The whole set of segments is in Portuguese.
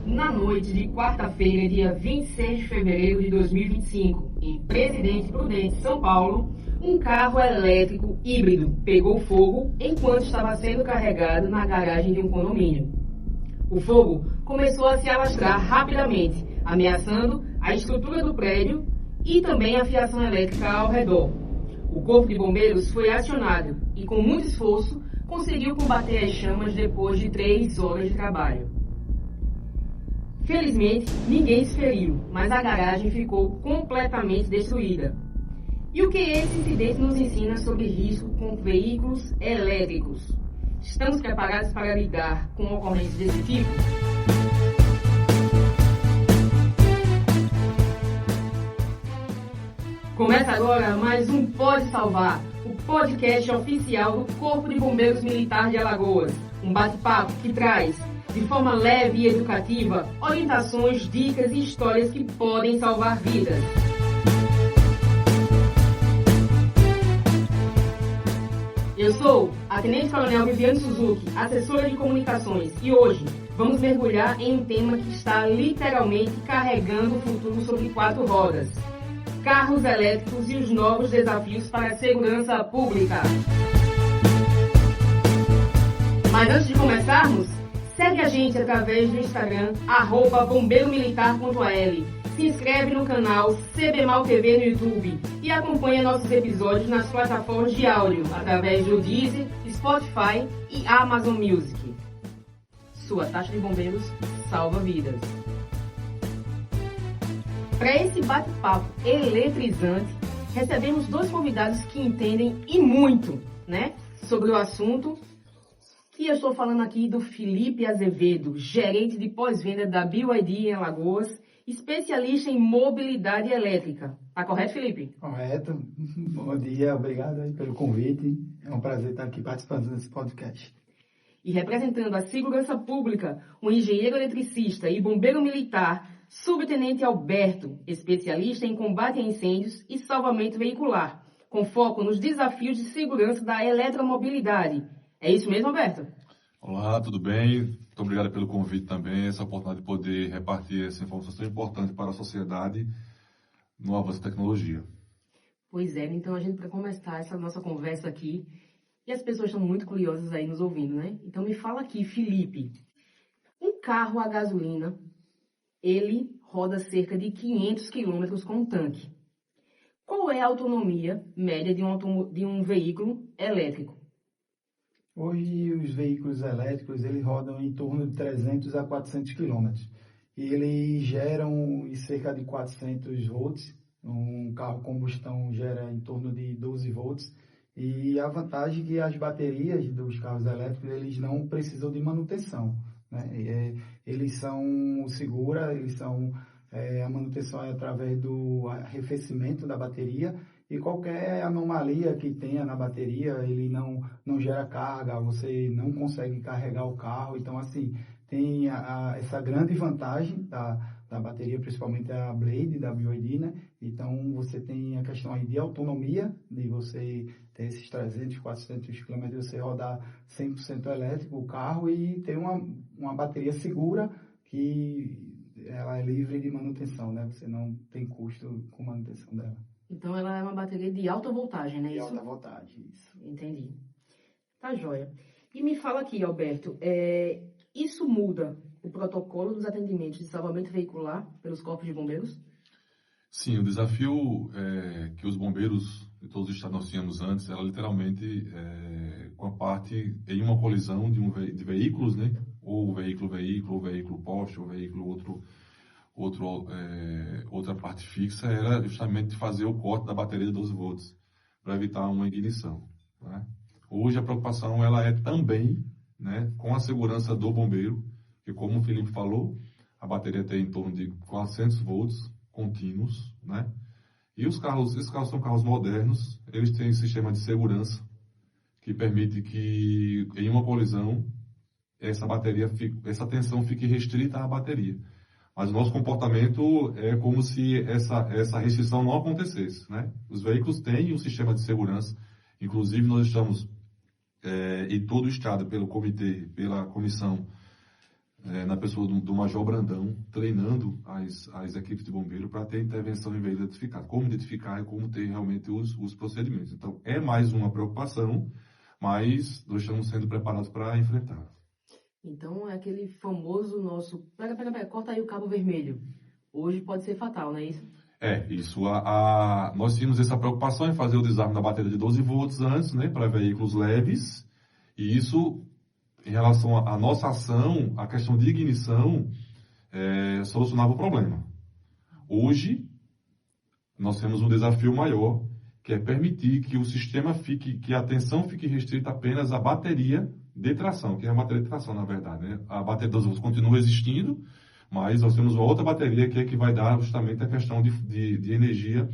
Na noite de quarta-feira, dia 26 de fevereiro de 2025, em Presidente Prudente, São Paulo, um carro elétrico híbrido pegou fogo enquanto estava sendo carregado na garagem de um condomínio. O fogo começou a se alastrar rapidamente, ameaçando a estrutura do prédio e também a fiação elétrica ao redor. O Corpo de Bombeiros foi acionado e, com muito esforço, conseguiu combater as chamas depois de 3 horas de trabalho. Felizmente, ninguém se feriu, mas a garagem ficou completamente destruída. E o que esse incidente nos ensina sobre risco com veículos elétricos? Estamos preparados para lidar com ocorrências desse tipo? Começa agora mais um Pode Salvar, o podcast oficial do Corpo de Bombeiros Militar de Alagoas. Um bate-papo que traz, de forma leve e educativa, orientações, dicas e histórias que podem salvar vidas. Eu sou a Tenente Coronel Viviane Suzuki, assessora de comunicações, e hoje vamos mergulhar em um tema que está literalmente carregando o futuro sobre 4 rodas: carros elétricos e os novos desafios para a segurança pública. Mas antes de começarmos, segue a gente através do Instagram, @bombeiromilitar.al. Se inscreve no canal CBMAL TV no YouTube e acompanha nossos episódios nas plataformas de áudio, através do Deezer, Spotify e Amazon Music. Sua taxa de bombeiros salva vidas. Para esse bate-papo eletrizante, recebemos 2 convidados que entendem e muito, sobre o assunto. E eu estou falando aqui do Felipe Azevedo, gerente de pós-venda da BYD em Alagoas, especialista em mobilidade elétrica. Tá correto, Felipe? Correto. Bom dia, obrigado aí pelo convite. É um prazer estar aqui participando desse podcast. E representando a segurança pública, o engenheiro eletricista e bombeiro militar, subtenente Alberto, especialista em combate a incêndios e salvamento veicular, com foco nos desafios de segurança da eletromobilidade. É isso mesmo, Alberto? Olá, tudo bem? Muito obrigado pelo convite também, essa oportunidade de poder repartir essa informação tão importante para a sociedade no avanço da tecnologia. Pois é, então a gente, para começar essa nossa conversa aqui, e as pessoas estão muito curiosas aí nos ouvindo, né? Então me fala aqui, Felipe, um carro a gasolina, ele roda cerca de 500 quilômetros com um tanque. Qual é a autonomia média de um veículo elétrico? Hoje, os veículos elétricos, eles rodam em torno de 300 a 400 quilômetros. E eles geram cerca de 400 volts. Um carro combustão gera em torno de 12 volts. E a vantagem é que as baterias dos carros elétricos, eles não precisam de manutenção, né? Eles são seguras, a manutenção é através do arrefecimento da bateria. E qualquer anomalia que tenha na bateria, ele não gera carga, você não consegue carregar o carro. Então, assim, tem essa grande vantagem da bateria, principalmente a Blade, da BYD, né? Então, você tem a questão aí de autonomia, de você ter esses 300, 400 km, você rodar 100% elétrico o carro e ter uma bateria segura que ela é livre de manutenção, né? Você não tem custo com manutenção dela. Então, ela é uma bateria de alta voltagem, né? De alta voltagem, isso. Entendi. Tá joia. E me fala aqui, Alberto, isso muda o protocolo dos atendimentos de salvamento veicular pelos corpos de bombeiros? Sim, o desafio que os bombeiros de todos os estados nós tínhamos antes era literalmente com a parte em uma colisão de veículos, né? Ou veículo, ou veículo poste, ou veículo outra parte fixa, era justamente fazer o corte da bateria de 12 volts para evitar uma ignição, né? Hoje a preocupação ela é também, né, com a segurança do bombeiro, que como o Felipe falou, a bateria tem em torno de 400 volts contínuos, né? E esses carros são carros modernos, eles têm um sistema de segurança que permite que em uma colisão essa tensão fique restrita à bateria. Mas o nosso comportamento é como se essa restrição não acontecesse, né? Os veículos têm um sistema de segurança, inclusive nós estamos em todo o estado, pelo comitê, pela comissão na pessoa do Major Brandão, treinando as equipes de bombeiro para ter intervenção em veículo identificado. Como identificar e como ter realmente os procedimentos. Então, é mais uma preocupação, mas nós estamos sendo preparados para enfrentar. Então, é aquele famoso nosso... Pega, corta aí o cabo vermelho. Hoje pode ser fatal, não é isso? Isso. Nós tínhamos essa preocupação em fazer o desarme da bateria de 12 volts antes, né, para veículos leves, e isso, em relação à nossa ação, a questão de ignição, solucionava o problema. Hoje, nós temos um desafio maior, que é permitir que o sistema que a tensão fique restrita apenas à bateria de tração, que é a bateria de tração, na verdade, né? A bateria de 12 volts continua existindo, mas nós temos uma outra bateria que vai dar justamente a questão de energia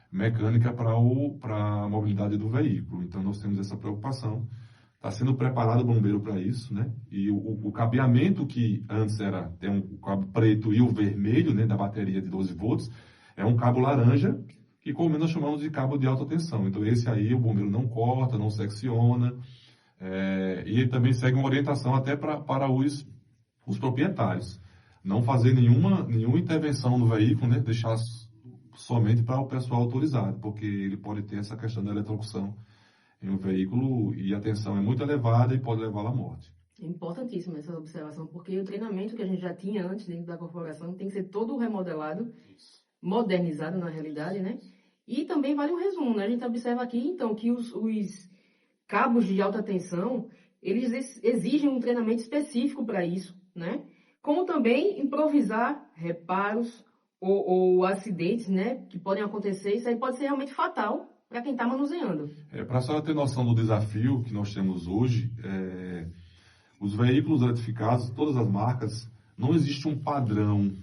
mecânica para a mobilidade do veículo. Então, nós temos essa preocupação. Está sendo preparado o bombeiro para isso, né? E o cabeamento que antes tem um cabo preto e o vermelho, né, da bateria de 12 volts, é um cabo laranja, que comumente nós chamamos de cabo de alta tensão. Então, esse aí o bombeiro não corta, não secciona, e ele também segue uma orientação até para os proprietários. Não fazer nenhuma intervenção no veículo, né? Deixar somente para o pessoal autorizado, porque ele pode ter essa questão da eletrocução em um veículo e a tensão é muito elevada e pode levá-lo à morte. É importantíssima essa observação, porque o treinamento que a gente já tinha antes dentro da corporação tem que ser todo remodelado, modernizado na realidade, né? E também vale um resumo, né? A gente observa aqui, então, que os cabos de alta tensão, eles exigem um treinamento específico para isso, né? Como também improvisar reparos ou acidentes, né, que podem acontecer. Isso aí pode ser realmente fatal para quem está manuseando. Para a senhora ter noção do desafio que nós temos hoje, os veículos eletrificados, todas as marcas, não existe um padrão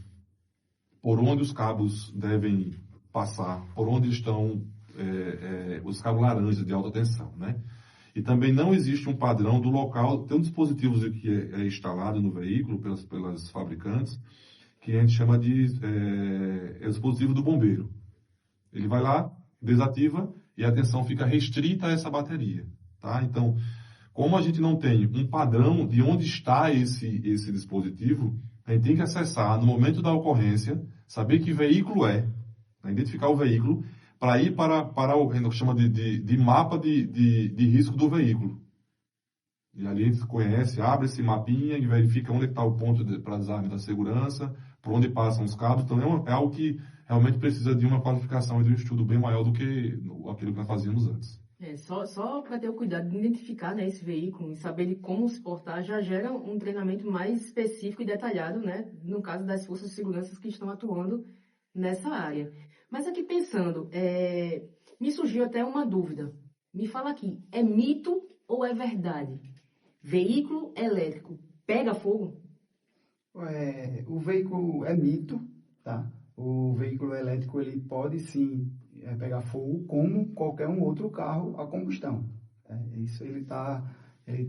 por onde os cabos devem passar, por onde estão os cabos laranjas de alta tensão, né? E também não existe um padrão do local. Tem um dispositivo que é instalado no veículo pelas fabricantes, que a gente chama de dispositivo do bombeiro. Ele vai lá, desativa e a tensão fica restrita a essa bateria. Tá? Então, como a gente não tem um padrão de onde está esse dispositivo, a gente tem que acessar no momento da ocorrência, saber que veículo né, identificar o veículo, para ir para o que a gente chama de mapa de risco do veículo. E ali a gente conhece, abre esse mapinha e verifica onde está o ponto para desarme da segurança, por onde passam os cabos. Então é algo que realmente precisa de uma qualificação e de um estudo bem maior do que aquilo que nós fazíamos antes. Só para ter o cuidado de identificar, né, esse veículo e saber de como se portar já gera um treinamento mais específico e detalhado, né, no caso das forças de segurança que estão atuando nessa área. Mas aqui pensando, me surgiu até uma dúvida. Me fala aqui, é mito ou é verdade? Veículo elétrico pega fogo? O veículo é mito, tá? O veículo elétrico ele pode sim pegar fogo como qualquer um outro carro a combustão. Isso ele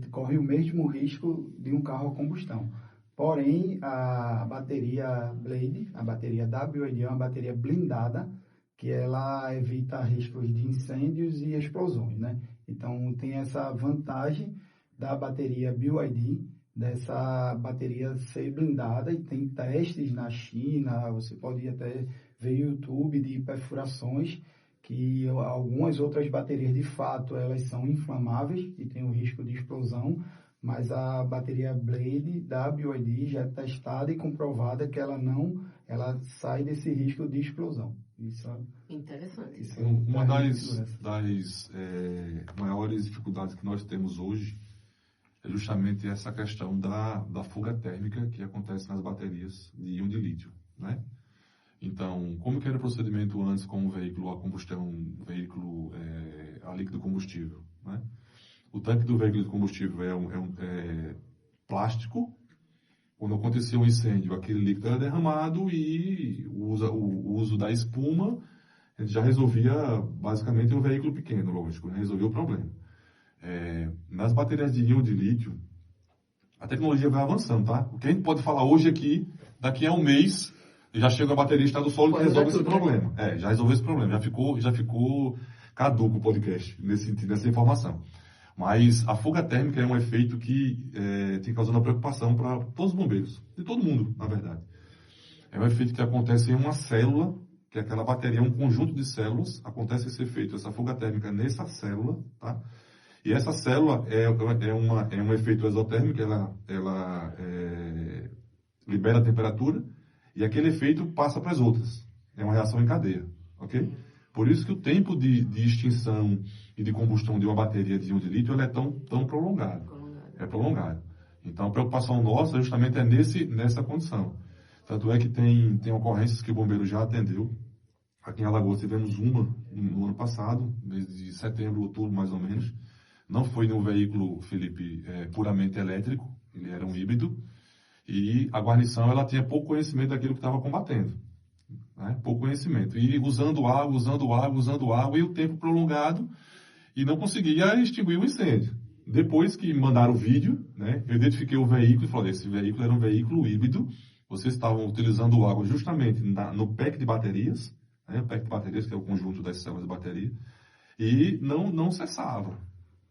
corre o mesmo risco de um carro a combustão. Porém, a bateria Blade, a bateria BYD é uma bateria blindada, que ela evita riscos de incêndios e explosões, né? Então, tem essa vantagem da bateria BYD, dessa bateria ser blindada, e tem testes na China, você pode até ver YouTube de perfurações, que algumas outras baterias, de fato, elas são inflamáveis e tem o risco de explosão, mas a bateria Blade da BYD já é testada e comprovada que ela sai desse risco de explosão. Isso interessante. Isso uma das maiores dificuldades que nós temos hoje é justamente essa questão da fuga térmica que acontece nas baterias de íon de lítio, né? Então, como que era o procedimento antes com um veículo a combustão, a líquido combustível, né? O tanque do veículo de combustível é plástico. Quando acontecia um incêndio, aquele líquido era derramado e o uso da espuma, a gente já resolvia basicamente um veículo pequeno, lógico, né? Resolvia o problema. Nas baterias de íon de lítio, a tecnologia vai avançando, tá? O que a gente pode falar hoje aqui, daqui a um mês, já chega a bateria em estado sólido e resolve esse problema. Já resolveu esse problema, já ficou caduco o podcast nessa informação. Mas a fuga térmica é um efeito que tem causado uma preocupação para todos os bombeiros, de todo mundo, na verdade. É um efeito que acontece em uma célula, que é aquela bateria, um conjunto de células, acontece esse efeito, essa fuga térmica nessa célula, tá? E essa célula é um efeito exotérmico, ela libera a temperatura, e aquele efeito passa para as outras. É uma reação em cadeia, ok? Por isso que o tempo de extinção e de combustão de uma bateria de 1 de lítio é tão prolongado. É prolongado. Então, a preocupação nossa justamente é nessa condição. Tanto é que tem ocorrências que o bombeiro já atendeu. Aqui em Alagoas tivemos uma no ano passado, mês de setembro, outubro, mais ou menos. Não foi num veículo, Felipe, puramente elétrico, ele era um híbrido. E a guarnição ela tinha pouco conhecimento daquilo que estava combatendo. Né? Pouco conhecimento. E usando água, e o tempo prolongado, e não conseguia extinguir o incêndio. Depois que mandaram o vídeo, né, eu identifiquei o veículo e falei, esse veículo era um veículo híbrido, vocês estavam utilizando água justamente no pack de baterias, né, o pack de baterias, que é o conjunto das células de bateria, e não cessava.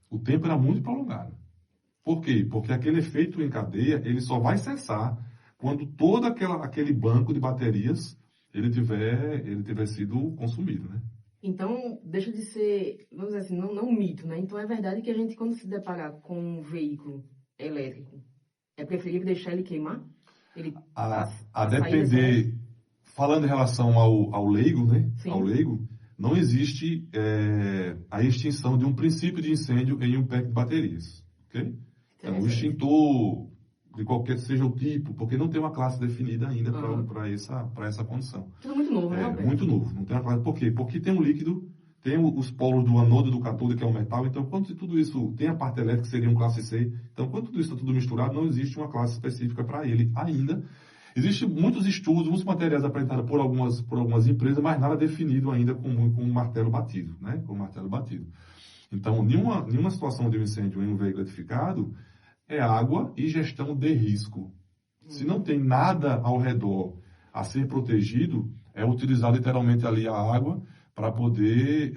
O tempo era muito prolongado. Por quê? Porque aquele efeito em cadeia, ele só vai cessar quando todo aquele banco de baterias ele tiver sido consumido, né? Então, deixa de ser, vamos dizer assim, não um mito, né? Então, é verdade que a gente, quando se deparar com um veículo elétrico, é preferível deixar ele queimar? A depender, falando em relação ao leigo, né? Sim. Ao leigo, não existe a extinção de um princípio de incêndio em um pack de baterias, ok? Então, o extintor, de qualquer seja o tipo, porque não tem uma classe definida ainda para essa condição. Tudo muito novo, né? Muito novo. Não tem uma classe. Por quê? Porque tem um líquido, tem os polos do anodo e do cátodo, que é o metal. Então, quando tudo isso tem a parte elétrica, seria um classe C. Então, quando tudo isso está tudo misturado, não existe uma classe específica para ele ainda. Existem muitos estudos, muitos materiais apresentados por algumas empresas, mas nada definido ainda com um martelo batido, né? Com um martelo batido. Então, nenhuma situação de um incêndio em um veículo eletrificado é água e gestão de risco. Se não tem nada ao redor a ser protegido, é utilizar literalmente ali a água para poder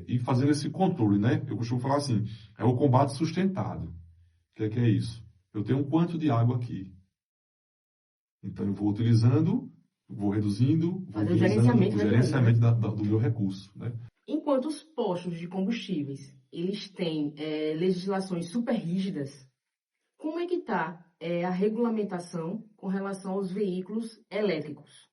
ir fazendo esse controle, né? Eu costumo falar assim, é o combate sustentado. O que é isso? Eu tenho um quanto de água aqui. Então, eu vou utilizando, vou reduzindo, vou utilizando o gerenciamento do meu recurso, né? Enquanto os postos de combustíveis, eles têm legislações super rígidas, como é que está a regulamentação com relação aos veículos elétricos?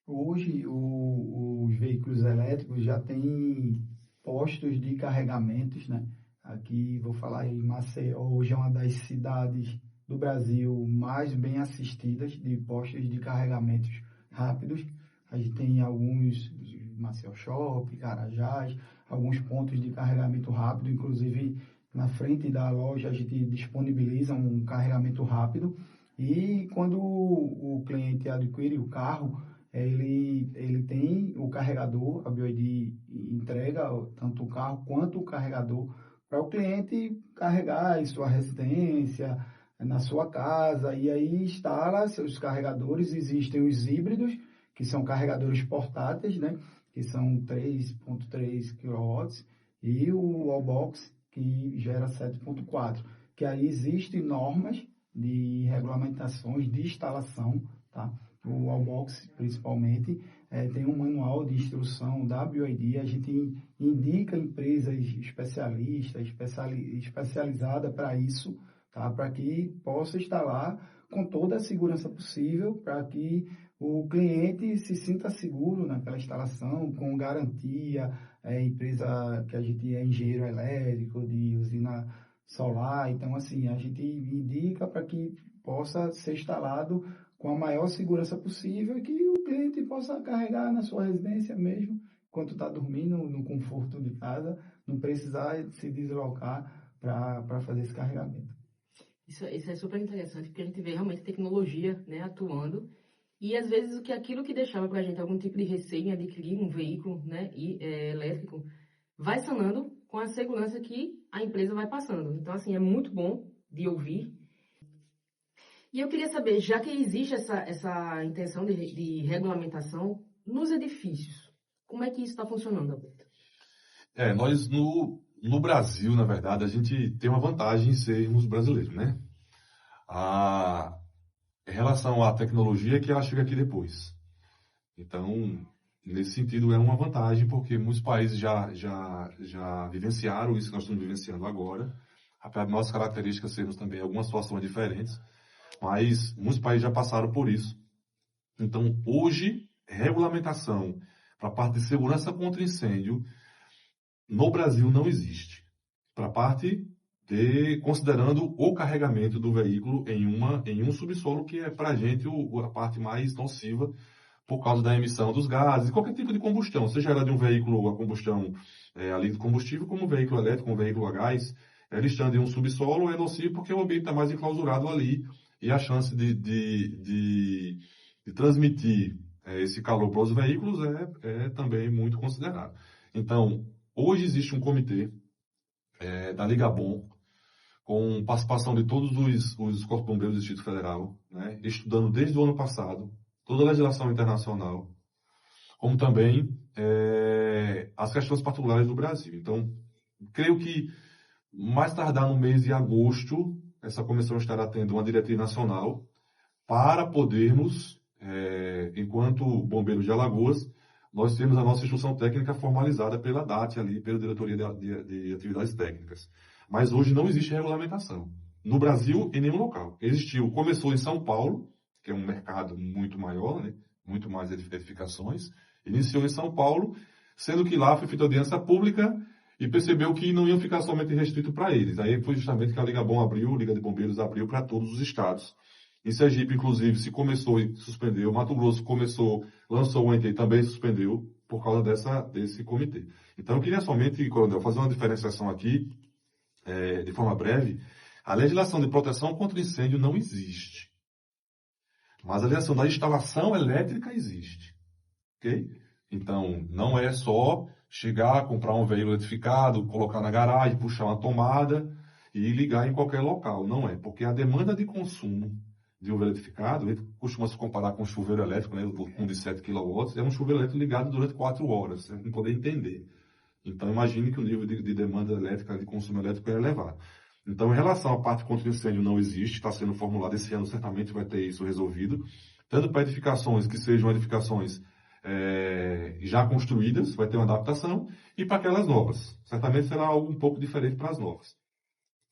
Hoje, os veículos elétricos já têm postos de carregamentos, né? Aqui, vou falar em Maceió, hoje é uma das cidades do Brasil mais bem assistidas de postos de carregamentos rápidos. A gente tem alguns, Maceió Shopping, Carajás, alguns pontos de carregamento rápido, inclusive na frente da loja a gente disponibiliza um carregamento rápido e quando o cliente adquire o carro, ele tem o carregador, a BYD entrega tanto o carro quanto o carregador para o cliente carregar em sua residência, na sua casa, e aí instala seus carregadores. Existem os híbridos, que são carregadores portáteis, né, que são 3.3 kW, e o wallbox, que gera 7.4, que aí existem normas de regulamentações de instalação, tá? O wallbox, principalmente, tem um manual de instrução da BYD, a gente indica empresas especialistas, especializadas para isso, tá? Para que possa instalar com toda a segurança possível, para que o cliente se sinta seguro naquela instalação, com garantia, empresa que a gente é engenheiro elétrico, de usina solar, então assim, a gente indica para que possa ser instalado com a maior segurança possível e que o cliente possa carregar na sua residência mesmo, enquanto está dormindo, no conforto de casa, não precisar se deslocar para fazer esse carregamento. Isso é super interessante, porque a gente vê realmente a tecnologia, né, atuando, e às vezes aquilo que deixava para a gente algum tipo de receio em adquirir um veículo, né, elétrico, vai sanando com a segurança que a empresa vai passando. Então, assim, é muito bom de ouvir. E eu queria saber, já que existe essa intenção de regulamentação nos edifícios, como é que isso está funcionando, Alberto? Nós No Brasil, na verdade, a gente tem uma vantagem em sermos brasileiros, né? Em relação à tecnologia, que ela chega aqui depois. Então, nesse sentido, é uma vantagem, porque muitos países já vivenciaram isso que nós estamos vivenciando agora, apesar de nossas características sermos também algumas situações diferentes, mas muitos países já passaram por isso. Então, hoje, regulamentação para a parte de segurança contra incêndio no Brasil não existe. Para a parte de considerando o carregamento do veículo em um subsolo, que é para a gente a parte mais nociva por causa da emissão dos gases, qualquer tipo de combustão, seja ela de um veículo a combustão ali de combustível, como um veículo elétrico, um veículo a gás, ele estando em um subsolo é nocivo porque o ambiente está mais enclausurado ali e a chance de transmitir esse calor para os veículos é também muito considerável. Então, hoje existe um comitê da Ligabom, com participação de todos os corpos bombeiros do Distrito Federal, né, estudando desde o ano passado toda a legislação internacional, como também as questões particulares do Brasil. Então, creio que mais tardar no mês de agosto, essa comissão estará tendo uma diretriz nacional para podermos, enquanto bombeiros de Alagoas, nós temos a nossa instrução técnica formalizada pela DAT ali, pela Diretoria de Atividades Técnicas. Mas hoje não existe regulamentação. No Brasil, em nenhum local. Começou em São Paulo, que é um mercado muito maior, né? Muito mais edificações. Iniciou em São Paulo, sendo que lá foi feita audiência pública e percebeu que não iam ficar somente restrito para eles. Aí foi justamente que a Ligabom abriu, a Liga de Bombeiros abriu para todos os estados. Em Sergipe, inclusive, se começou e suspendeu. Mato Grosso lançou o ente e também suspendeu por causa desse comitê. Então, eu queria somente, Coronel, fazer uma diferenciação aqui, de forma breve. A legislação de proteção contra incêndio não existe. Mas a legislação da instalação elétrica existe. Ok? Então, não é só chegar, comprar um veículo eletrificado, colocar na garagem, puxar uma tomada e ligar em qualquer local. Não é, porque a demanda de consumo de um veículo eletrificado, ele costuma se comparar com um chuveiro elétrico, né, um de 7 kW, é um chuveiro elétrico ligado durante 4 horas, você não poder entender. Então, imagine que o nível de demanda elétrica, de consumo elétrico é elevado. Então, em relação à parte contra incêndio, não existe, está sendo formulado esse ano, certamente vai ter isso resolvido, tanto para edificações que sejam edificações já construídas, vai ter uma adaptação, e para aquelas novas. Certamente será algo um pouco diferente para as novas.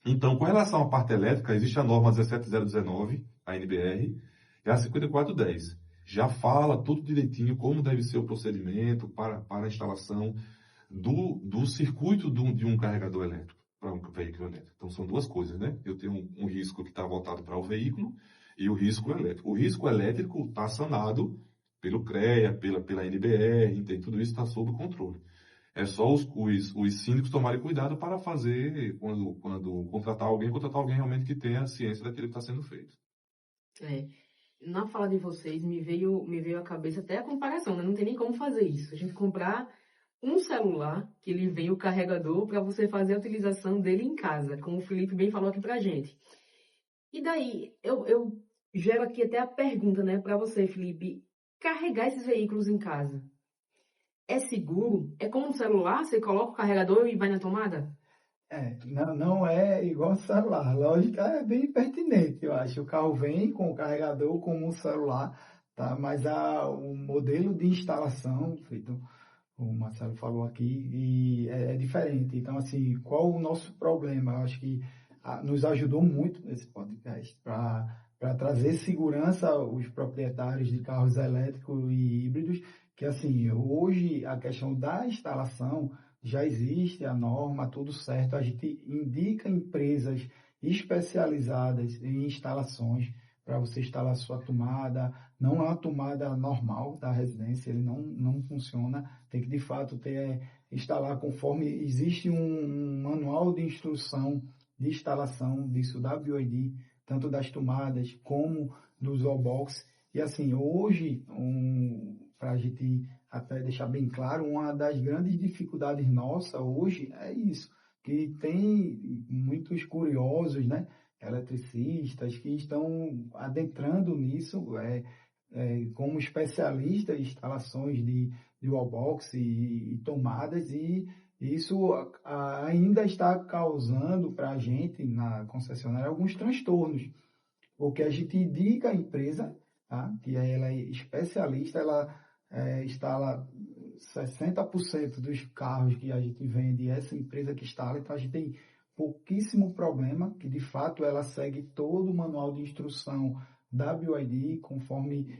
Então, com relação à parte elétrica, existe a norma 17019, a NBR, e a 5410. Já fala tudo direitinho como deve ser o procedimento para a instalação do circuito de um carregador elétrico para um veículo elétrico. Então, são duas coisas, né? Eu tenho um risco que está voltado para o veículo e o risco elétrico. O risco elétrico está sanado pelo CREA, pela NBR, entende? Tudo isso está sob controle. É só os síndicos tomarem cuidado para fazer, quando contratar alguém realmente que tenha ciência daquilo que está sendo feito. Na fala de vocês, me veio à cabeça até a comparação, né? Não tem nem como fazer isso. A gente comprar um celular, que ele vem o carregador, para você fazer a utilização dele em casa, como o Felipe bem falou aqui pra gente. E daí, eu gero aqui até a pergunta, né, para você, Felipe. Carregar esses veículos em casa é seguro? É como um celular? Você coloca o carregador e vai na tomada? Não é igual celular. A lógica é bem pertinente, eu acho. O carro vem com o carregador como um celular, tá? Mas o modelo de instalação, feito o Marcelo falou aqui, e é diferente. Então, assim, qual o nosso problema? Eu acho que nos ajudou muito nesse podcast para trazer segurança aos proprietários de carros elétricos e híbridos, que, assim, hoje a questão da instalação já existe, a norma, tudo certo. A gente indica empresas especializadas em instalações para você instalar sua tomada. Não é uma tomada normal da residência, ele não funciona. Tem que, de fato, instalar conforme existe um manual de instrução de instalação disso, WOD, tanto das tomadas como dos wallbox. E, assim, hoje, para a gente até deixar bem claro, uma das grandes dificuldades nossa hoje é isso, que tem muitos curiosos, né, eletricistas, que estão adentrando nisso como especialistas em instalações de wallbox e tomadas, e Isso ainda está causando para a gente, na concessionária, alguns transtornos, porque a gente indica a empresa, tá? Que ela é especialista, ela instala 60% dos carros que a gente vende, essa empresa que instala, então a gente tem pouquíssimo problema, que de fato ela segue todo o manual de instrução da BYD, conforme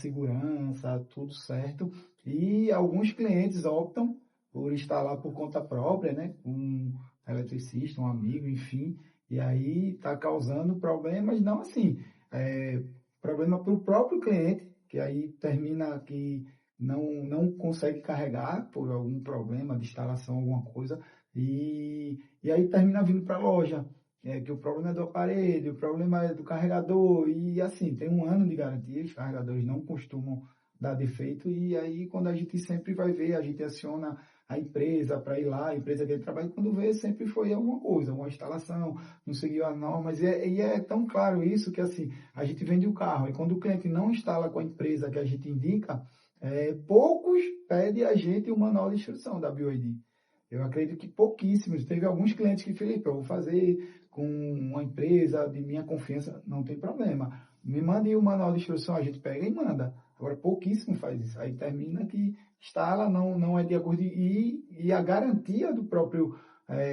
segurança, tudo certo, e alguns clientes optam por instalar por conta própria, né? Um eletricista, um amigo, enfim, e aí está causando problemas, não assim, problema para o próprio cliente, que aí termina que não consegue carregar por algum problema de instalação, alguma coisa, e aí termina vindo para a loja, que o problema é do aparelho, o problema é do carregador, e assim, tem 1 ano de garantia, os carregadores não costumam dar defeito, e aí quando a gente sempre vai ver, a gente aciona a empresa para ir lá, a empresa que ele trabalha, quando vê, sempre foi alguma coisa, uma instalação, não seguiu as normas, e é tão claro isso que assim, a gente vende o carro, e quando o cliente não instala com a empresa que a gente indica, poucos pedem a gente o manual de instrução da BYD. Eu acredito que pouquíssimos. Teve alguns clientes que, Felipe, eu vou fazer com uma empresa de minha confiança, não tem problema. Me mande o manual de instrução, a gente pega e manda. Agora, pouquíssimo faz isso. Aí termina que instala, não é de acordo. E a garantia do próprio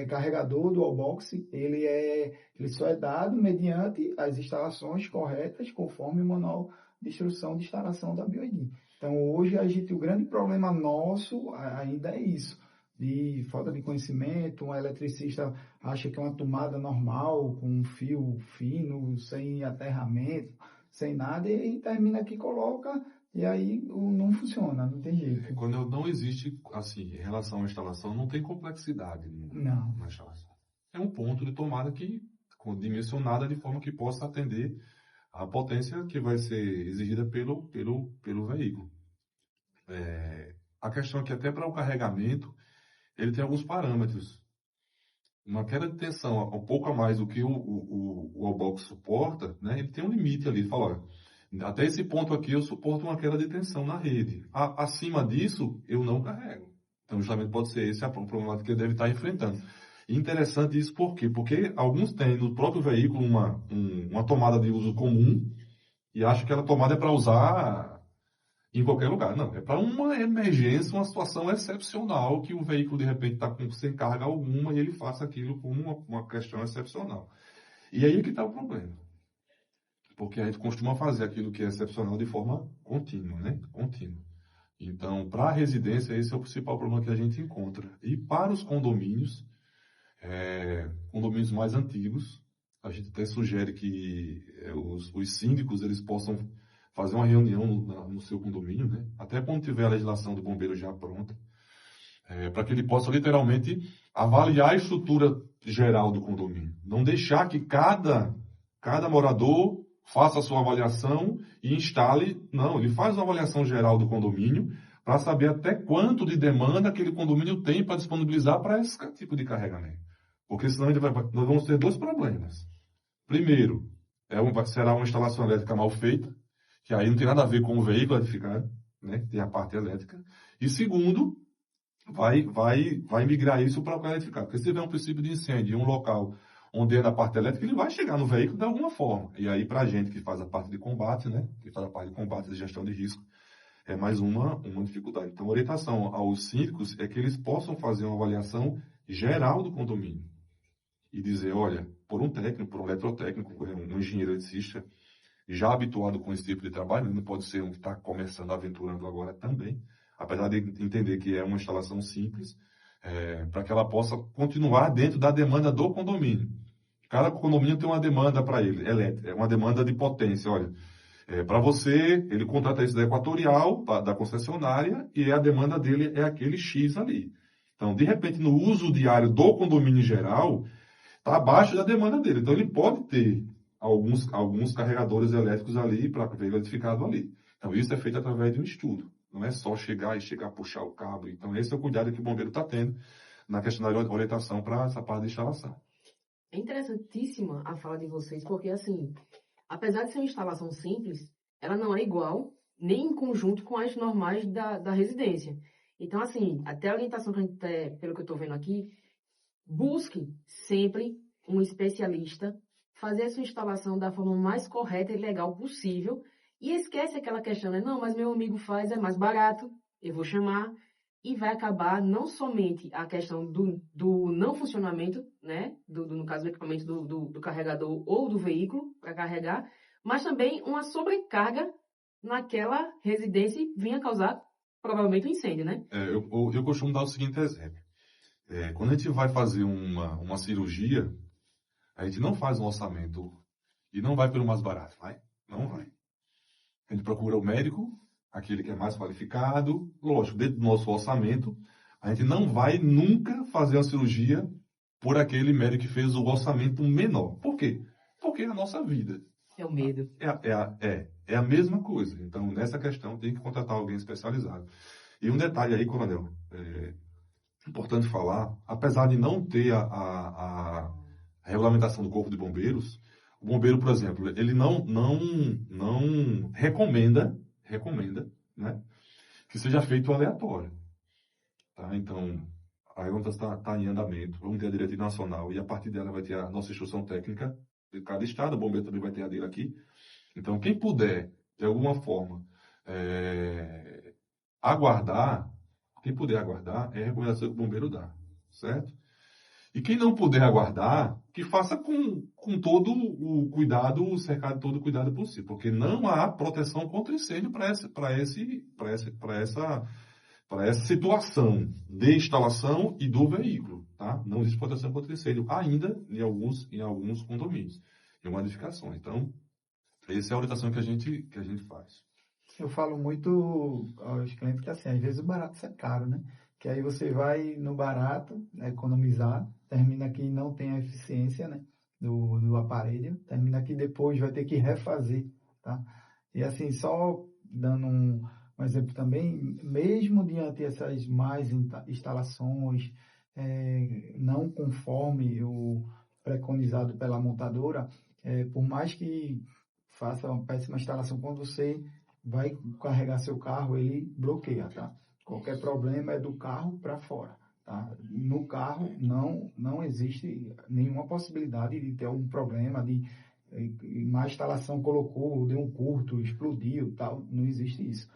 carregador do Wallbox, ele só é dado mediante as instalações corretas, conforme o manual de instrução de instalação da BYD. Então, hoje, o grande problema nosso ainda é isso, de falta de conhecimento. Um eletricista acha que é uma tomada normal, com um fio fino, sem aterramento, sem nada, e termina que coloca, e aí não funciona, não tem jeito. Quando não existe, assim, em relação à instalação, não tem complexidade na instalação. É um ponto de tomada dimensionada de forma que possa atender a potência que vai ser exigida pelo veículo. A questão é que até para o carregamento, ele tem alguns parâmetros. Uma queda de tensão um pouco a mais do que o Wallbox suporta, né? Ele tem um limite ali. Ele fala, olha, até esse ponto aqui eu suporto uma queda de tensão na rede. Acima disso, eu não carrego. Então, justamente pode ser esse o problema que ele deve estar enfrentando. E interessante isso por quê? Porque alguns têm no próprio veículo uma tomada de uso comum e acham que aquela tomada é para usar em qualquer lugar. Não, é para uma emergência, uma situação excepcional que o veículo de repente está sem carga alguma e ele faça aquilo como uma questão excepcional. E aí é que está o problema. Porque a gente costuma fazer aquilo que é excepcional de forma contínua, né? Contínua. Então, para a residência, esse é o principal problema que a gente encontra. E para os condomínios mais antigos, a gente até sugere que os síndicos eles possam fazer uma reunião no seu condomínio, né? Até quando tiver a legislação do bombeiro já pronta, para que ele possa literalmente avaliar a estrutura geral do condomínio. Não deixar que cada morador faça a sua avaliação e instale. Não, ele faz uma avaliação geral do condomínio para saber até quanto de demanda aquele condomínio tem para disponibilizar para esse tipo de carregamento. Porque senão nós vamos ter 2 problemas. Primeiro, será uma instalação elétrica mal feita, que aí não tem nada a ver com o veículo eletrificado, né? Tem a parte elétrica. E segundo, vai migrar isso para o carro eletrificado. Porque se tiver um princípio de incêndio em um local onde é da parte elétrica, ele vai chegar no veículo de alguma forma. E aí, para a gente que faz a parte de combate, né? Que faz a parte de combate de gestão de risco, é mais uma dificuldade. Então, a orientação aos síndicos é que eles possam fazer uma avaliação geral do condomínio. E dizer, olha, por um técnico, por um eletrotécnico, um engenheiro eletricista, já habituado com esse tipo de trabalho, não pode ser um que está começando, aventurando agora também, apesar de entender que é uma instalação simples, para que ela possa continuar dentro da demanda do condomínio. Cada condomínio tem uma demanda para ele, elétrica, é uma demanda de potência. Olha, para você, ele contrata isso da Equatorial, da concessionária, e a demanda dele é aquele X ali. Então, de repente, no uso diário do condomínio geral, está abaixo da demanda dele. Então, ele pode ter alguns carregadores elétricos ali para veículo eletrificado ali. Então, isso é feito através de um estudo. Não é só chegar a puxar o cabo. Então, esse é o cuidado que o bombeiro está tendo na questão da orientação para essa parte de instalação. É interessantíssima a fala de vocês, porque, assim, apesar de ser uma instalação simples, ela não é igual, nem em conjunto com as normais da residência. Então, assim, até a orientação que a gente tem, pelo que eu estou vendo aqui, busque sempre um especialista, fazer a sua instalação da forma mais correta e legal possível, e esquece aquela questão, né? Não, mas meu amigo faz, é mais barato, eu vou chamar, e vai acabar não somente a questão do não funcionamento, né? No caso do equipamento do carregador ou do veículo para carregar, mas também uma sobrecarga naquela residência e vinha causar provavelmente um incêndio, né? Eu costumo dar o seguinte exemplo. Quando a gente vai fazer uma cirurgia, a gente não faz um orçamento e não vai pelo mais barato, vai? Não vai. A gente procura o médico, aquele que é mais qualificado, lógico, dentro do nosso orçamento. A gente não vai nunca fazer uma cirurgia por aquele médico que fez o orçamento menor. Por quê? Porque é a nossa vida. É o medo. É a mesma coisa. Então, nessa questão, tem que contratar alguém especializado. E um detalhe aí, Coronel, importante falar, apesar de não ter a regulamentação do Corpo de Bombeiros, o bombeiro, por exemplo, ele não recomenda, né, que seja feito aleatório. Tá? Então, a regulamentação está em andamento, vamos ter a diretriz nacional e a partir dela vai ter a nossa instrução técnica de cada estado, o bombeiro também vai ter a dele aqui. Então, quem puder, de alguma forma, aguardar, é a recomendação que o bombeiro dá, certo? E quem não puder aguardar, que faça com todo o cuidado, o cercado todo o cuidado possível, porque não há proteção contra incêndio para essa situação de instalação e do veículo, tá? Não existe proteção contra incêndio ainda em alguns condomínios, em algumas edificações. Então, essa é a orientação que a gente faz. Eu falo muito aos clientes que assim, às vezes o barato é caro, né? Que aí você vai no barato, né, economizar, termina que não tem a eficiência, né, do aparelho, termina que depois vai ter que refazer, tá? E assim, só dando um exemplo também, mesmo diante dessas mais instalações, não conforme o preconizado pela montadora, por mais que faça uma péssima instalação, quando você vai carregar seu carro, ele bloqueia, tá? Qualquer problema é do carro para fora, tá? No carro não existe nenhuma possibilidade de ter algum problema, de má instalação colocou, deu um curto, explodiu, tal, não existe isso.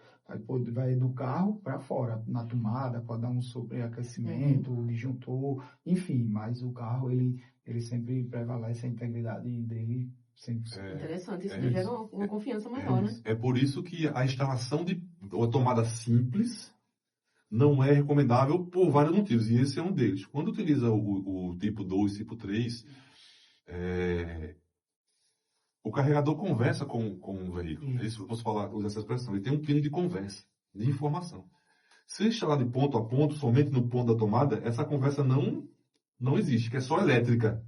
Vai do carro para fora, na tomada, pode dar um sobreaquecimento, disjuntor, enfim, mas o carro, ele sempre prevalece a integridade dele 100%. Interessante, isso gera uma confiança maior, né? É por isso que a instalação de uma tomada simples não é recomendável por vários motivos, e esse é um deles. Quando utiliza o tipo 2, tipo 3, o carregador conversa com o veículo. É isso que eu posso falar, usar essa expressão. Ele tem um pino de conversa, de informação. Se instalar de ponto a ponto, somente no ponto da tomada, essa conversa não existe, que é só elétrica.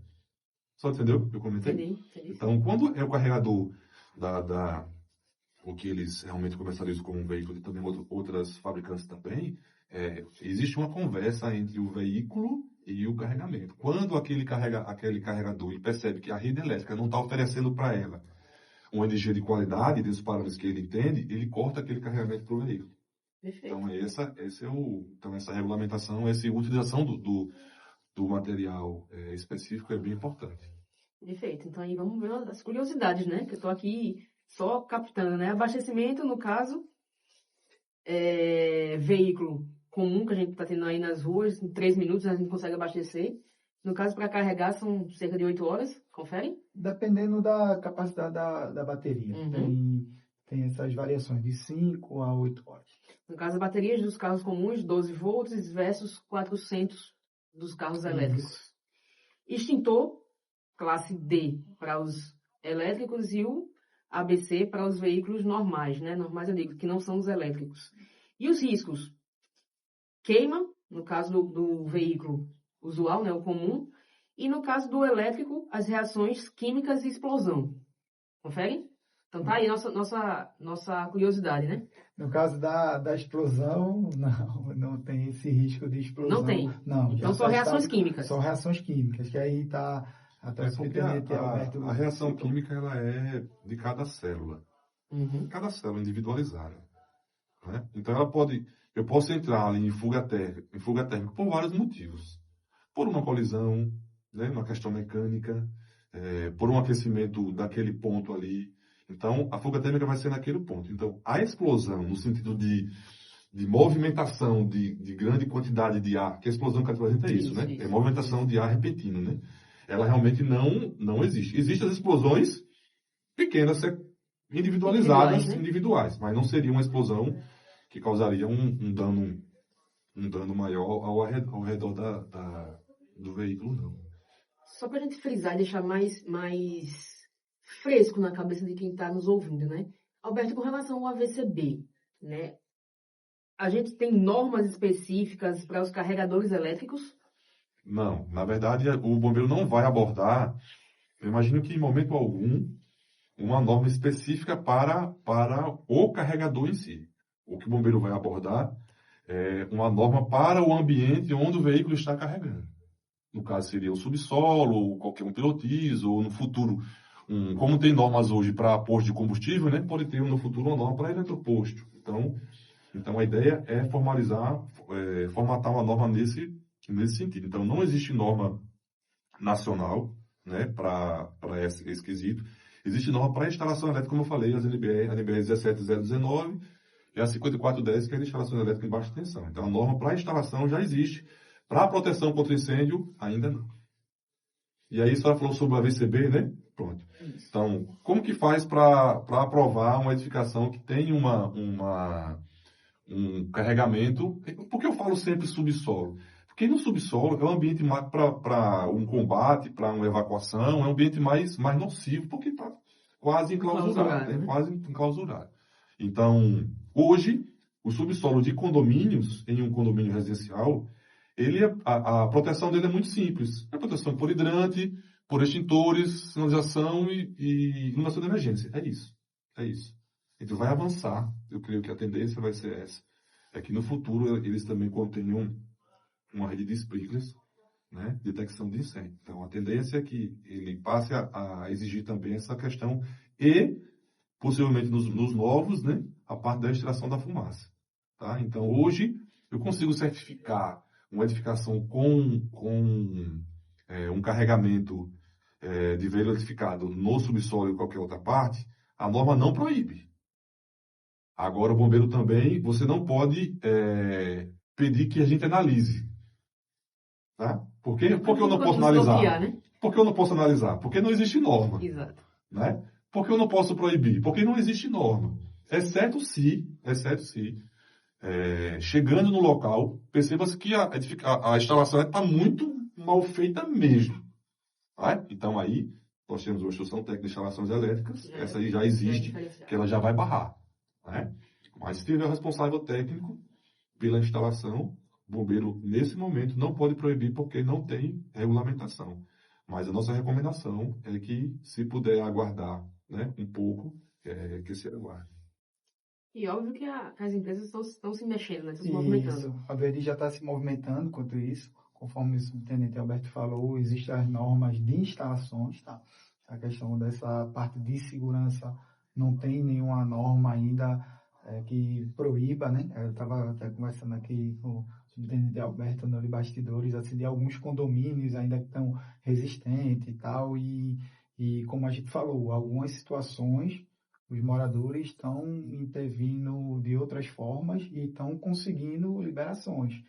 Só entendeu o que eu comentei? Entendi. Então, quando é o carregador o que eles realmente comercializam como um veículo, e também outras fabricantes também, existe uma conversa entre o veículo e o carregamento. Quando aquele carregador ele percebe que a rede elétrica não está oferecendo para ela uma energia de qualidade, dos parâmetros que ele entende, ele corta aquele carregamento para o veículo. Perfeito. Então, essa regulamentação, essa utilização do material específico é bem importante. Perfeito. Então aí vamos ver as curiosidades, né? Que eu estou aqui só captando, né? Abastecimento, no caso, veículo comum que a gente está tendo aí nas ruas, em 3 minutos a gente consegue abastecer. No caso, para carregar, são cerca de 8 horas, confere? Dependendo da capacidade da bateria. Uhum. Tem essas variações de 5 a 8 horas. No caso, as baterias dos carros comuns, 12 volts versus 400 dos carros elétricos. Extintor, classe D para os elétricos e o ABC para os veículos normais, né? Normais eu digo, que não são os elétricos. E os riscos? Queima, no caso do veículo usual, né, o comum, e no caso do elétrico, as reações químicas e explosão. Confere? Então tá aí nossa curiosidade, né? No caso da explosão, não tem esse risco de explosão. Não tem? Não. Então só reações químicas. Só reações químicas, que aí está até o subtenente Alberto. A reação química ela é de cada célula. Uhum. Cada célula individualizada. né? Então eu posso entrar ali em fuga térmica por vários motivos. Por uma colisão, né, uma questão mecânica, por um aquecimento daquele ponto ali. Então, a fuga térmica vai ser naquele ponto. Então, a explosão, no sentido de movimentação de grande quantidade de ar, que a explosão que representa é isso, né? É movimentação de ar repentino, né? Ela realmente não existe. Existem as explosões pequenas, individualizadas, individuais, mas não seria uma explosão que causaria um dano maior ao redor do veículo, não. Só para a gente frisar e deixar mais fresco na cabeça de quem está nos ouvindo, né? Alberto, com relação ao AVCB, né? A gente tem normas específicas para os carregadores elétricos? Não, na verdade, o bombeiro não vai abordar, eu imagino que em momento algum, uma norma específica para o carregador em si. O que o bombeiro vai abordar é uma norma para o ambiente onde o veículo está carregando. No caso, seria o subsolo, ou qualquer um pilotis, ou no futuro, como tem normas hoje para posto de combustível, né, pode ter no futuro uma norma para eletroposto. Então a ideia é formatar uma norma nesse sentido. Então, não existe norma nacional, né, para esse quesito. Existe norma para instalação elétrica, como eu falei, a NBR 17019 e a 5410, que é a instalação elétrica em baixa tensão. Então, a norma para instalação já existe. Para proteção contra incêndio, ainda não. E aí, a senhora falou sobre o AVCB, né? Pronto. Então, como que faz para aprovar uma edificação que tem um carregamento? Por que eu falo sempre subsolo? Porque no subsolo é um ambiente mais para um combate, para uma evacuação, é um ambiente mais nocivo, porque está quase enclausurado, né? Quase enclausurado. Então, hoje, o subsolo de condomínios, em um condomínio residencial, a proteção dele é muito simples. É proteção por hidrante, por extintores, sinalização e iluminação de emergência. É isso. É isso. Então vai avançar. Eu creio que a tendência vai ser essa. É que no futuro eles também contenham uma rede de sprinklers, né, detecção de incêndio. Então a tendência é que ele passe a exigir também essa questão e, possivelmente nos novos, né, a parte da extração da fumaça. Tá? Então hoje eu consigo certificar uma edificação com um carregamento de veículo eletrificado no subsolo ou qualquer outra parte, a norma não proíbe. Agora, o bombeiro também, você não pode pedir que a gente analise. Tá? Por que eu não posso analisar? Né? Por que eu não posso analisar? Porque não existe norma. Exato. Né? Por que eu não posso proibir? Porque não existe norma. Exceto se chegando no local, perceba-se que a instalação está muito mal feita mesmo. Tá? Então aí, nós temos uma instrução técnica de instalações elétricas, essa aí já existe, que ela já vai barrar. Né? Mas se tiver o responsável técnico pela instalação, o bombeiro, nesse momento, não pode proibir porque não tem regulamentação. Mas a nossa recomendação é que, se puder aguardar, né, um pouco, que se aguarde. E óbvio que as empresas estão se mexendo, né? Estão se movimentando. Isso, a Verdi já está se movimentando quanto isso. Conforme o subtenente Alberto falou, existem as normas de instalações, tá? A questão dessa parte de segurança não tem nenhuma norma ainda que proíba, né? Eu estava até conversando aqui com o subtenente Alberto no bastidores, assim, de alguns condomínios ainda que estão resistentes e tal, e como a gente falou, algumas situações os moradores estão intervindo de outras formas e estão conseguindo liberações,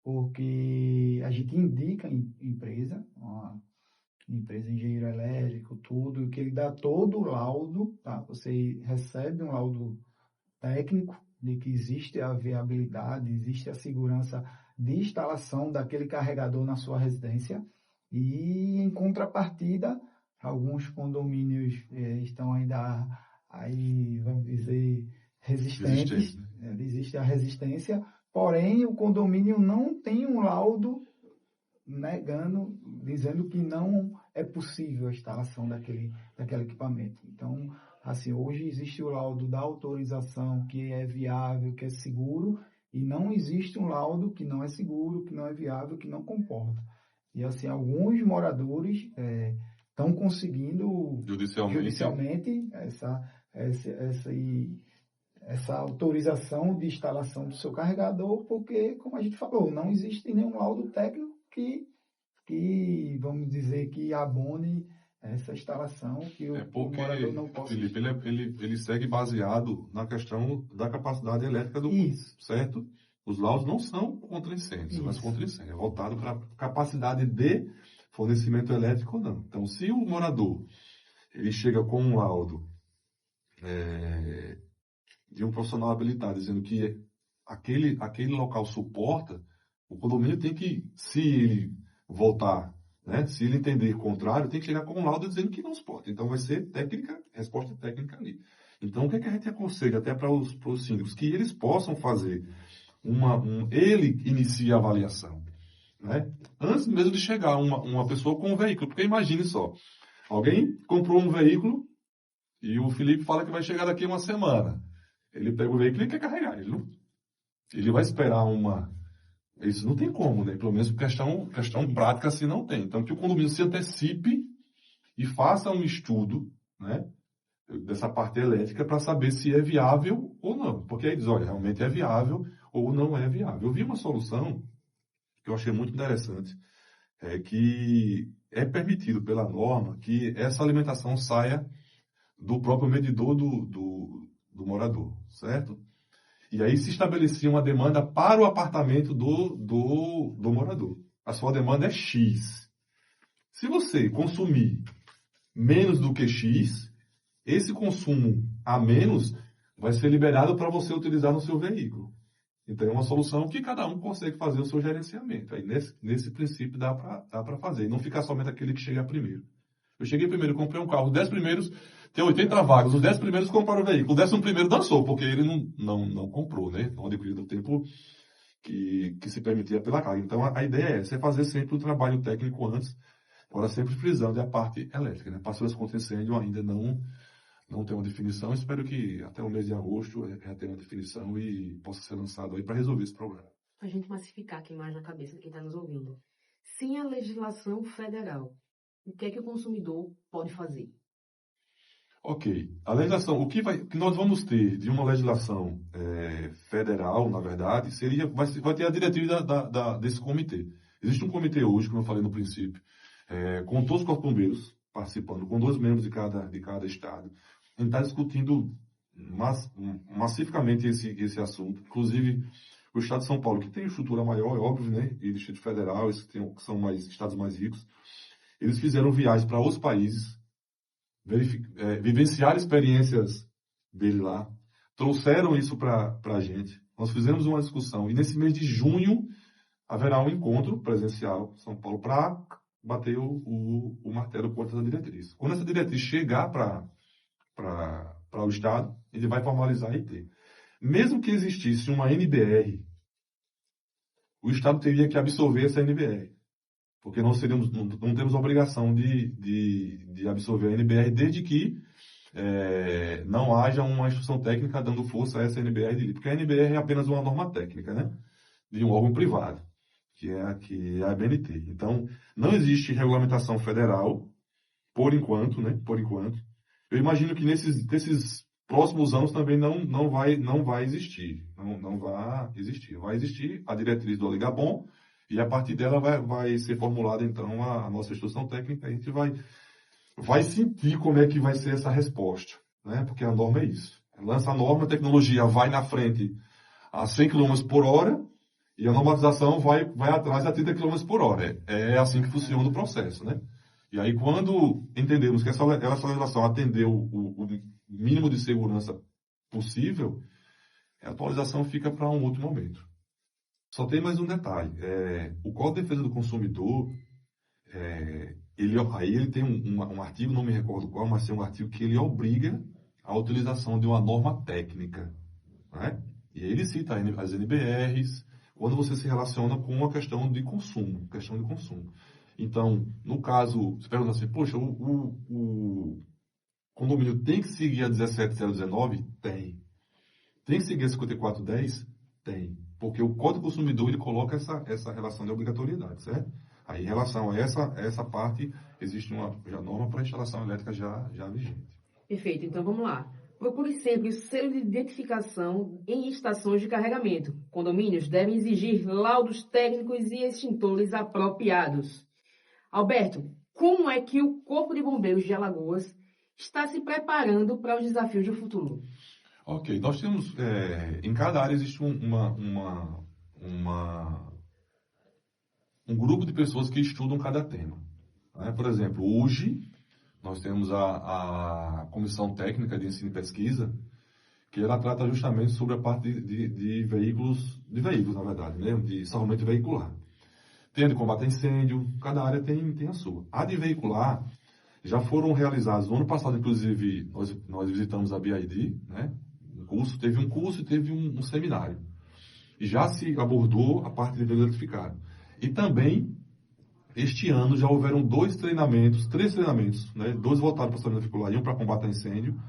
porque a gente indica a empresa, engenheiro elétrico, tudo, que ele dá todo o laudo, tá? Você recebe um laudo técnico de que existe a viabilidade, existe a segurança de instalação daquele carregador na sua residência e, em contrapartida, alguns condomínios estão ainda aí, vamos dizer, resistentes, existe a resistência, porém o condomínio não tem um laudo negando, dizendo que não é possível a instalação daquele equipamento. Então, assim, hoje existe o laudo da autorização que é viável, que é seguro, e não existe um laudo que não é seguro, que não é viável, que não comporta. E assim, alguns moradores estão conseguindo judicialmente essa autorização de instalação do seu carregador, porque, como a gente falou, não existe nenhum laudo técnico que vamos dizer, que abone essa instalação, que o morador não possa... Felipe, ele segue baseado na questão da capacidade elétrica do ponto, certo? Os laudos não são contra incêndios, mas contra incêndio. É voltado para a capacidade de fornecimento elétrico ou não. Então, se o morador ele chega com um laudo de um profissional habilitado dizendo que aquele local suporta, o condomínio tem que, se ele voltar, né, se ele entender contrário, tem que chegar com um laudo dizendo que não suporta. Então vai ser resposta técnica ali. Então o que a gente aconselha até para os síndicos? Que eles possam fazer ele inicia a avaliação, né? Antes mesmo de chegar uma pessoa com um veículo. Porque imagine só, alguém comprou um veículo e o Felipe fala que vai chegar daqui a uma semana. Ele pega o veículo e quer carregar. Ele vai esperar Isso não tem como, né? Pelo menos questão prática assim não tem. Então que o condomínio se antecipe e faça um estudo, né, dessa parte elétrica para saber se é viável ou não. Porque aí diz, olha, realmente é viável ou não é viável. Eu vi uma solução que eu achei muito interessante, que é permitido pela norma que essa alimentação saia do próprio medidor do morador, certo? E aí se estabelecia uma demanda para o apartamento do morador. A sua demanda é X. Se você consumir menos do que X, esse consumo a menos vai ser liberado para você utilizar no seu veículo. Então é uma solução que cada um consegue fazer o seu gerenciamento. Aí nesse princípio dá para fazer. E não ficar somente aquele que chega primeiro. Eu cheguei primeiro, comprei um carro, os 10 primeiros tem 80 vagas, os 10 primeiros compraram o veículo, o 11º dançou, porque ele não comprou, né? Não adquiriu no tempo que se permitia pela carga. Então a ideia é fazer sempre o trabalho técnico antes, agora sempre frisando a parte elétrica, né? Passou esse contra-incêndio, ainda não tem uma definição, espero que até o mês de agosto já tenha uma definição e possa ser lançado aí para resolver esse problema. Para a gente massificar aqui mais na cabeça de quem está nos ouvindo. Sem a legislação federal, o que é que o consumidor pode fazer? Ok. A legislação, o que nós vamos ter de uma legislação federal, na verdade, vai ter a diretriz desse comitê. Existe um comitê hoje, como eu falei no princípio, com todos os corpos bombeiros participando, com 2 membros de cada estado. A gente está discutindo massificamente esse assunto. Inclusive, o estado de São Paulo, que tem estrutura maior, é óbvio, né? E o Distrito Federal, esses que são estados mais ricos, eles fizeram viagens para outros países, vivenciar experiências dele lá, trouxeram isso para a gente. Nós fizemos uma discussão e nesse mês de junho haverá um encontro presencial em São Paulo para bater o martelo contra essa diretriz. Quando essa diretriz chegar para o Estado, ele vai formalizar a IT. Mesmo que existisse uma NBR, o Estado teria que absorver essa NBR. Porque não temos a obrigação de absorver a NBR desde que não haja uma instrução técnica dando força a essa NBR. Porque a NBR é apenas uma norma técnica, né, de um órgão privado, que é a ABNT. Então, não existe regulamentação federal, por enquanto, né? Por enquanto. Eu imagino que nesses próximos anos também não vai existir. Não vai existir. Vai existir a diretriz do Oligabom, e a partir dela vai ser formulada, então, a nossa instrução técnica. A gente vai sentir como é que vai ser essa resposta, né? Porque a norma é isso. Lança a norma, a tecnologia vai na frente a 100 km por hora e a normatização vai atrás a 30 km por hora. É assim que funciona o processo, né? E aí, quando entendemos que essa legislação atendeu o mínimo de segurança possível, a atualização fica para um outro momento. Só tem mais um detalhe. O Código de Defesa do Consumidor, ele tem um artigo, não me recordo qual, mas tem um artigo que ele obriga a utilização de uma norma técnica, né? E aí ele cita as NBRs, quando você se relaciona com a questão de consumo. Então, no caso, você pergunta assim, poxa, o condomínio tem que seguir a 17019? Tem. Tem que seguir a 5410? Tem. Porque o Código do Consumidor ele coloca essa relação de obrigatoriedade, certo? Aí, em relação a essa parte, existe uma norma para instalação elétrica já vigente. Perfeito. Então, vamos lá. Procure sempre o selo de identificação em estações de carregamento. Condomínios devem exigir laudos técnicos e extintores apropriados. Alberto, como é que o Corpo de Bombeiros de Alagoas está se preparando para os desafios do futuro? Ok, nós temos, em cada área existe um grupo de pessoas que estudam cada tema, né? Por exemplo, hoje nós temos a Comissão Técnica de Ensino e Pesquisa, que ela trata justamente sobre a parte de veículos, na verdade, né? De salvamento veicular. Tem a de combate a incêndio, cada área tem a sua. A de veicular, já foram realizados, no ano passado, inclusive, nós visitamos a BID, né? Teve um curso e teve um seminário. E já se abordou a parte de veículo eletrificado. E também, este ano, já houveram três treinamentos, né? 2 voltados para a salvamento veicular e um para combate a incêndio.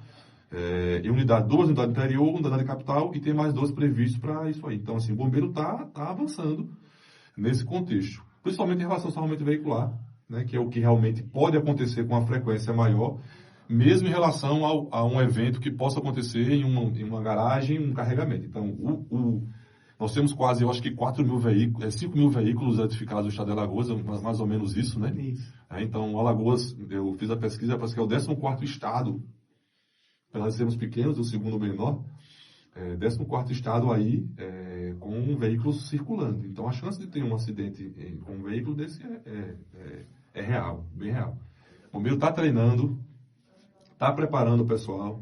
Duas unidades interior, uma unidade capital, e tem mais 2 previstos para isso aí. Então, assim, o bombeiro está avançando nesse contexto, principalmente em relação ao salvamento veicular, né, que é o que realmente pode acontecer com uma frequência maior, mesmo em relação a um evento que possa acontecer em uma garagem, um carregamento. Então, nós temos quase, eu acho que 5 mil veículos certificados do estado de Alagoas, mais ou menos isso, né? Isso. Então, Alagoas, eu fiz a pesquisa, parece que é o 14º estado, para nós sermos pequenos, o segundo menor, 14º estado aí com veículos circulando. Então, a chance de ter um acidente com um veículo desse é real, bem real. O bombeiro está treinando, está preparando o pessoal,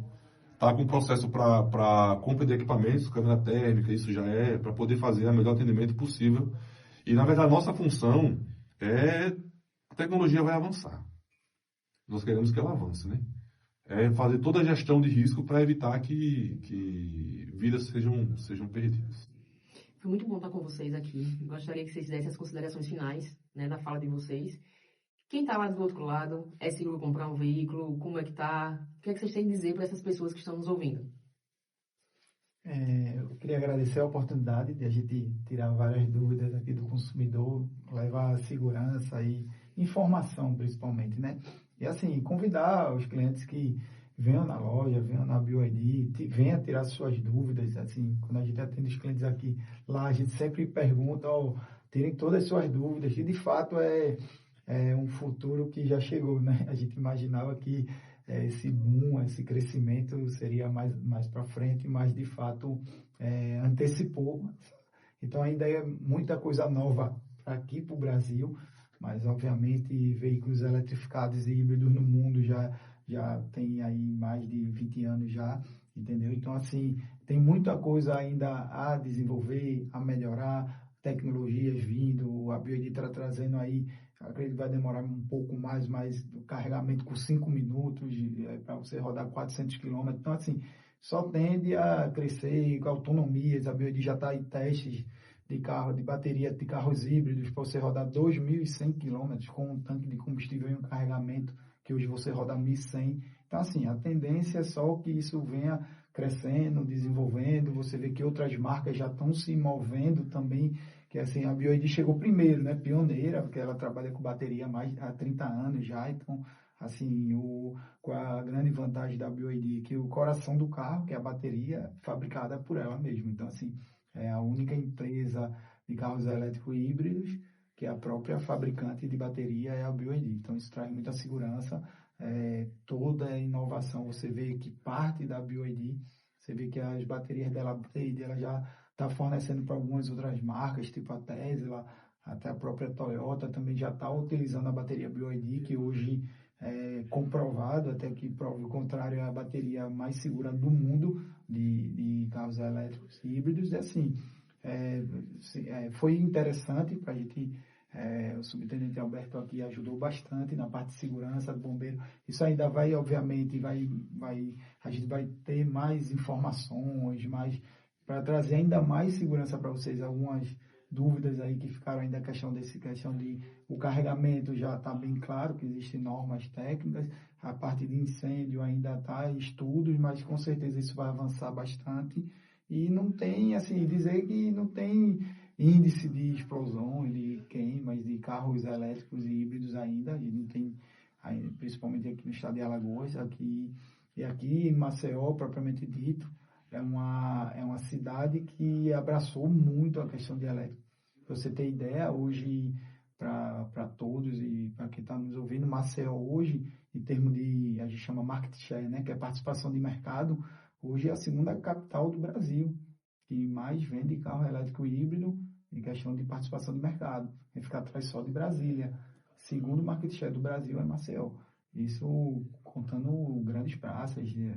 está com processo para compra de equipamentos, câmera térmica, isso já para poder fazer o melhor atendimento possível. E, na verdade, nossa função a tecnologia vai avançar. Nós queremos que ela avance, né? Fazer toda a gestão de risco para evitar que vidas sejam perdidas. Foi muito bom estar com vocês aqui. Gostaria que vocês dessem as considerações finais, né, na fala de vocês. Quem está lá do outro lado, é seguro comprar um veículo? Como é que está? O que é que vocês têm a dizer para essas pessoas que estão nos ouvindo? Eu queria agradecer a oportunidade de a gente tirar várias dúvidas aqui do consumidor, levar segurança e informação, principalmente, né? E assim, convidar os clientes que venham na loja, venham na BYD, venham tirar suas dúvidas. Assim, quando a gente atende os clientes aqui, lá a gente sempre pergunta, tirem todas as suas dúvidas, e de fato é um futuro que já chegou, né? A gente imaginava que esse boom, esse crescimento seria mais para frente, mas de fato antecipou. Então ainda é muita coisa nova aqui para o Brasil, mas obviamente veículos eletrificados e híbridos no mundo já tem aí mais de 20 anos já, entendeu? Então assim, tem muita coisa ainda a desenvolver, a melhorar, tecnologias vindo, a BYD está trazendo aí, acredito que vai demorar um pouco mais, mas o carregamento com 5 minutos, para você rodar 400 km, então assim, só tende a crescer com autonomias. A BYD já está em testes de bateria de carros híbridos para você rodar 2.100 km com um tanque de combustível e um carregamento que hoje você roda 1.100. Então assim, a tendência é só que isso venha crescendo, desenvolvendo. Você vê que outras marcas já estão se movendo também, que assim, a BYD chegou primeiro, né, pioneira, porque ela trabalha com bateria há 30 anos já. Então assim, com a grande vantagem da BYD, que o coração do carro, que é a bateria, é fabricada por ela mesma. Então assim, é a única empresa de carros elétricos e híbridos que a própria fabricante de bateria é a BYD. Então isso traz muita segurança. Toda a inovação, você vê que parte da BYD, você vê que as baterias dela, BYD, ela já está fornecendo para algumas outras marcas, tipo a Tesla, até a própria Toyota também já está utilizando a bateria BYD, que hoje é comprovado, até que prove o contrário, é a bateria mais segura do mundo de carros elétricos e híbridos. E assim, foi interessante para a gente. O subtenente Alberto aqui ajudou bastante na parte de segurança do bombeiro. Isso ainda vai, obviamente, a gente vai ter mais informações, para trazer ainda mais segurança para vocês. Algumas dúvidas aí que ficaram ainda, questão de o carregamento já está bem claro, que existem normas técnicas. A parte de incêndio ainda está em estudos, mas com certeza isso vai avançar bastante. E não tem, assim, dizer que não tem índice de explosões, de queimas de carros elétricos e híbridos ainda. A gente não tem, principalmente aqui no estado de Alagoas, aqui E aqui em Maceió, propriamente dito, é uma cidade que abraçou muito a questão de elétrico. Para você ter ideia, hoje, para todos e para quem está nos ouvindo, Maceió hoje, em termos de, a gente chama market share, né, que é participação de mercado, hoje é a segunda capital do Brasil, que mais vende carro elétrico híbrido em questão de participação de mercado. Vai ficar atrás só de Brasília. Segundo market share do Brasil é Maceió. Isso contando grandes praças de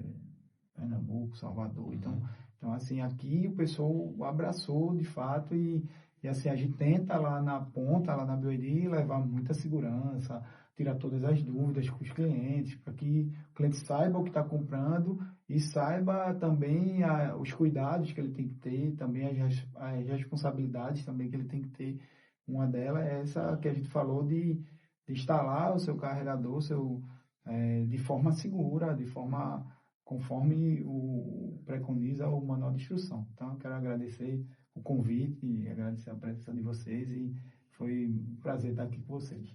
Pernambuco, Salvador. Então, assim, aqui o pessoal abraçou de fato e assim, a gente tenta lá na ponta, lá na BioID, levar muita segurança, tirar todas as dúvidas com os clientes, para que o cliente saiba o que está comprando e saiba também os cuidados que ele tem que ter, também as responsabilidades também que ele tem que ter. Uma delas é essa que a gente falou de instalar o seu carregador de forma segura, de forma conforme preconiza o manual de instrução. Então, eu quero agradecer o convite e agradecer a presença de vocês e foi um prazer estar aqui com vocês.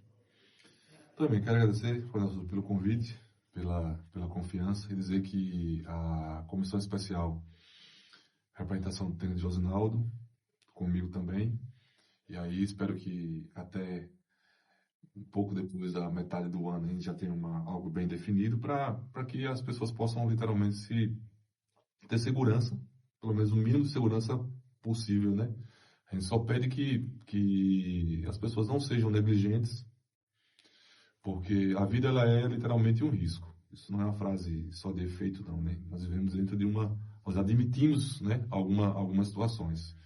Também quero agradecer pelo convite, pela confiança e dizer que a comissão especial, representação do técnico Josinaldo, comigo também, e aí espero que até um pouco depois da metade do ano a gente já tenha algo bem definido para que as pessoas possam literalmente ter segurança, pelo menos o mínimo de segurança possível, né? A gente só pede que as pessoas não sejam negligentes, porque a vida ela é literalmente um risco. Isso não é uma frase só de efeito, não, né? Nós vivemos dentro de nós admitimos, né, algumas situações.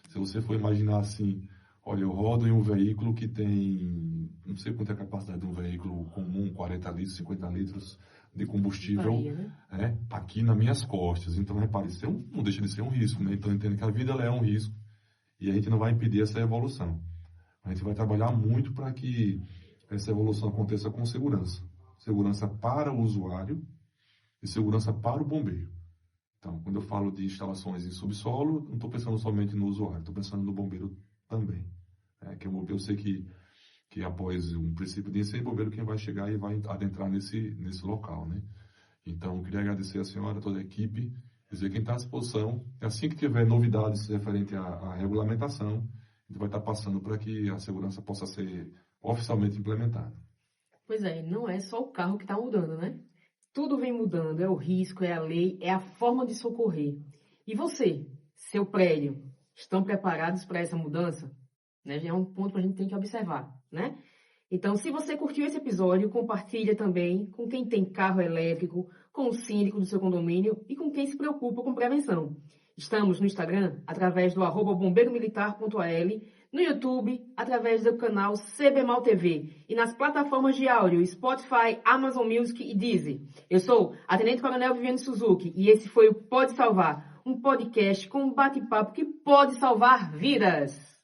Se você for imaginar assim, olha, eu rodo em um veículo que tem, não sei quanto é a capacidade de um veículo comum, 40 litros, 50 litros de combustível, aqui nas minhas costas. Então, repare, isso não deixa de ser um risco, né? Então, entende que a vida ela é um risco e a gente não vai impedir essa evolução. A gente vai trabalhar muito para que essa evolução aconteça com segurança. Segurança para o usuário e segurança para o bombeiro. Então, quando eu falo de instalações em subsolo, não estou pensando somente no usuário, estou pensando no bombeiro também. Eu sei que após um princípio de incêndio, o bombeiro quem vai chegar e vai adentrar nesse local, né? Então, eu queria agradecer a senhora, toda a equipe, dizer quem está à disposição. Assim que tiver novidades referentes à regulamentação, a gente vai estar passando para que a segurança possa ser oficialmente implementada. Pois é, não é só o carro que está mudando, né? Tudo vem mudando, é o risco, é a lei, é a forma de socorrer. E você, seu prédio, estão preparados para essa mudança? Né? Já é um ponto que a gente tem que observar, né? Então, se você curtiu esse episódio, compartilha também com quem tem carro elétrico, com o síndico do seu condomínio e com quem se preocupa com prevenção. Estamos no Instagram, através do @bombeiromilitar.al, no YouTube, através do canal CBMAL TV e nas plataformas de áudio Spotify, Amazon Music e Deezer. Eu sou a Tenente Coronel Viviane Suzuki e esse foi o Pode Salvar, um podcast com um bate-papo que pode salvar vidas.